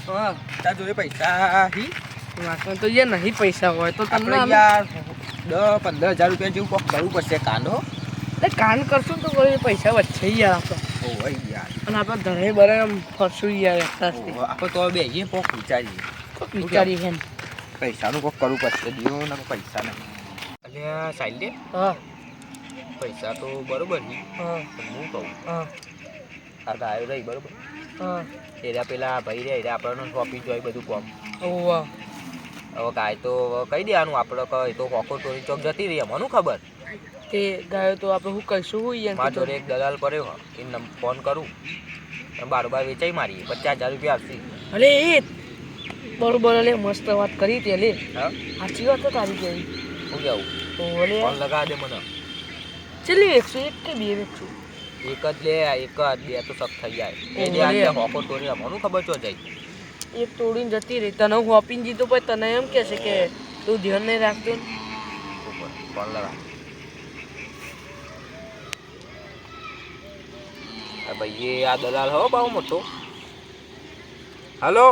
હા તાર જોડે પૈસા હી વાસણ તો યાર નહીં પૈસા હોય તો તમને આપણે યાર 10-15 હજાર રૂપિયા જેવું કોક કરવું પડશે કાંડો એટલે કાન કરશું તો કોઈ પૈસા વધશે યાર આપણે ઓય યાર અને આપણે ધરે બરે એમ ફરશું યાર એકતાથી આપણે તો બેહીએ કોક વિચારીએ વિચારી છે પૈસાનું કોક કરવું પડશે દિયો ને પૈસા નહીં અલ્યા સાઈલ હા પૈસા તો બરોબર નહીં હા પણ હું કહું હા આ ગાયો રહી બરોબર હા એરા પેલા ભાઈ રે એરા આપણને સોંપી જોઈ બધું કોમ ઓવા હવે ગાય તો કહી દેવાનું આપણે કહે તો કોકો ચોરી ચોક જતી રહી મને ખબર તે ગાયો તો આપણે શું કહીશું હું યાર મારા જોડે એક દલાલ પડ્યો એને ફોન કરું બારોબાર વેચાઈ મારીએ 50,000 રૂપિયા આપશે અરે એ બરોબર લે મસ્ત વાત કરી તે લે હા સાચી વાત તો તારી કેવી શું કેવું ઓલે ફોન લગાવી દે મને ચલી 101 કે 2 એક જ લે એક જ બે તો સબ થઈ જાય એ લે આજે કોકો ચોરી મને ખબર ચો જાય એક તોડીને જતી રહી તને હું આપીને જીતો પછી તને એમ કહેશે કે તું ધ્યાન નહીં રાખતો ફોન લગા ભાઈ આ દલાલ હો બહુ મોટો હલો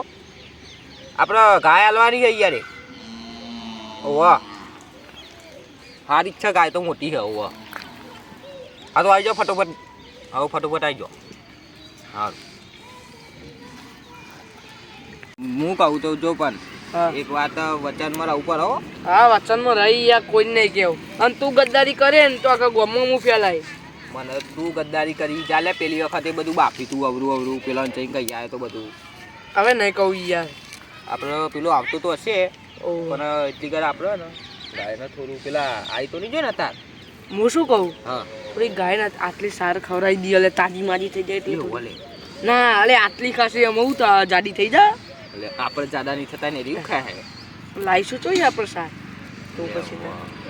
આપણે ગાય હાલવાની છે યાર ઓવા સારી છે ગાય તો મોટી છે ઓવા હા તો આવી જાઓ ફટોફટ હવે ફટોફટ આવી જાઓ હા હું કહું તો જો પણ એક વાત વચનમાં રહું પર હો હા વચનમાં રહી યા કોઈ નહીં કેવું અને તું ગદ્દારી કરે ને તો આખા ગામમાં હું ફેલાય મને તું ગદ્દારી કરી ચાલે પેલી વખતે બધું બાફી તું અવરું પેલા જઈ કહી જાય તો બધું હવે નહીં કહું યાર આપણે પેલું આવતું તો હશે પણ એટલી ઘર આપણે ને ગાયને થોડું પેલા આવી તો નહીં જો ને તાર હું શું કહું હા થોડી ગાયને આટલી સાર ખવડાવી દી એટલે તાજી માજી થઈ જાય એટલે બોલે ના અલે આટલી ખાસી એમ હું જાડી થઈ જાય એટલે આપણે જાડા નહીં થતા ને એવું ખાય લાવીશું તો આપણે સાર તો પછી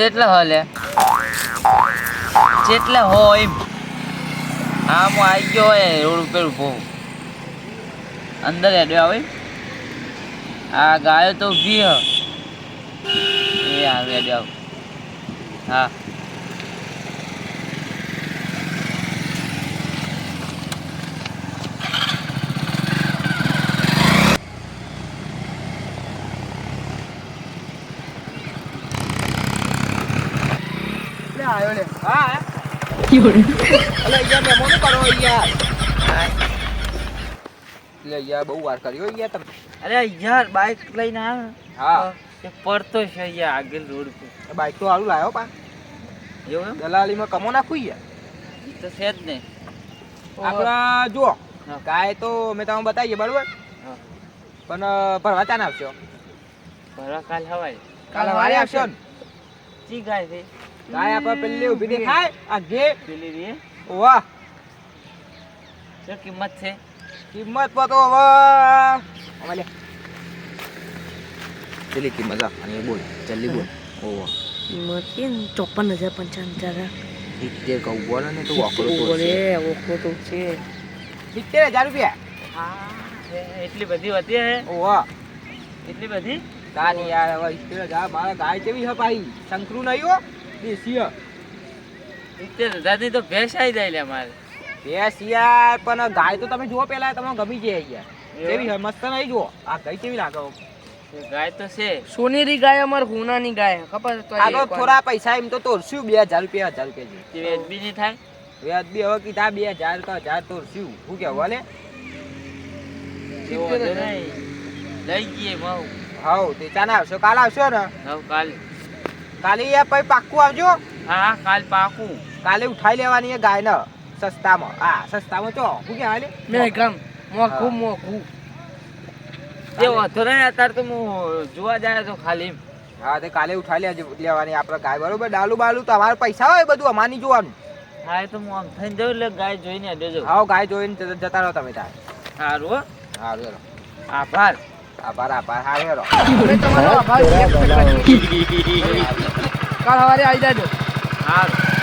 કેટલા હોલે કેટલા હોય આમ આવી ગયો હોય રોડ ઉપર ઉભો અંદર હેડ્યો આવે આ ગાયો તો ઊભી હ એ હાલ હેડ્યો હા આવ્યો લે હા અલે યાર મેમો ને કરો યાર લે યાર બહુ વાર કર્યો યાર તમે અરે યાર બાઇક લઈને આવ હા એ પડતો છે યાર આગળ રોડ પર બાઈક તો હારું લાવ્યો પા એવું દલાલીમાં કમો નાખું યાર તો છે જ ને આપણા જુઓ ગાય તો મેં તમને બતાવીએ બરોબર પણ ભરવા ચાન આવશો ભરવા કાલ હવાય કાલ સવારે આવશો ને ચી ગાય છે ગાય આપણે પેલી ઊભી દેખાય આ ઘે પેલી રે વાહ શું કિંમત છે કિંમત પર તો હવે અમારે ચલી કિંમત અને બોલ જલ્દી બોલ ઓહો કિંમત કે 54,055 સિત્તેર કહું બોલે ને તું ઓકળો તો બોલે ઓકળો તો છે 70,000 રૂપિયા હા એટલી બધી હતી હે ઓહો એટલી બધી તારી યાર હવે 70,000 મારા ગાય કેવી હે ભાઈ શંકરુ નહીં હો દેશી 70,000 ની તો ભેંસ આવી જાય લે મારે બેસ યાર પણ ગાય તો તમે જુઓ પેલા તમને ગમી જાય યાર કેવી હે મસ્ત નહીં જુઓ આ ગાય કેવી લાગે ગાય તો છે સોનેરી ગાય અમાર હોનાની ગાય ખબર તો આ તો થોડા પૈસા એમ તો તોરશું 2,000 રૂપિયા 1,000 રૂપિયા તે વેચબી નહીં થાય વ્યાજબી હવે કીધા 2,000 તો 1,000 તોરશું શું કેવું હાલે એવું વધે નહીં લઈ ગઈએ માવ હાઉ તે ચાને આવશો કાલ આવશો ને હવે કાલ કાલે યાર પછી પાક્કું આવજો હા કાલ પાકું કાલે ઉઠાઈ લેવાની એ ગાય ને સસ્તામાં હા સસ્તામાં તો શું કે હાલે મેં ગામ મોખું એ વધો નહીં અત્યારે તો હું જોવા જાય તો ખાલી હા તે કાલે ઉઠાઈ લેવાની આપણે ગાય બરોબર ડાલું બાલું તમારે પૈસા હોય બધું અમારની જોવાનું હા એ તો હું આમ થઈને જાઉં એટલે ગાય જોઈને દેજો હા ગાય જોઈને જતા રહો તમે તાર સારું હો સારું હેરો આભાર આભાર આભાર સારું હેરો તમારો આભાર કાલ સવારે આવી જાજો હારું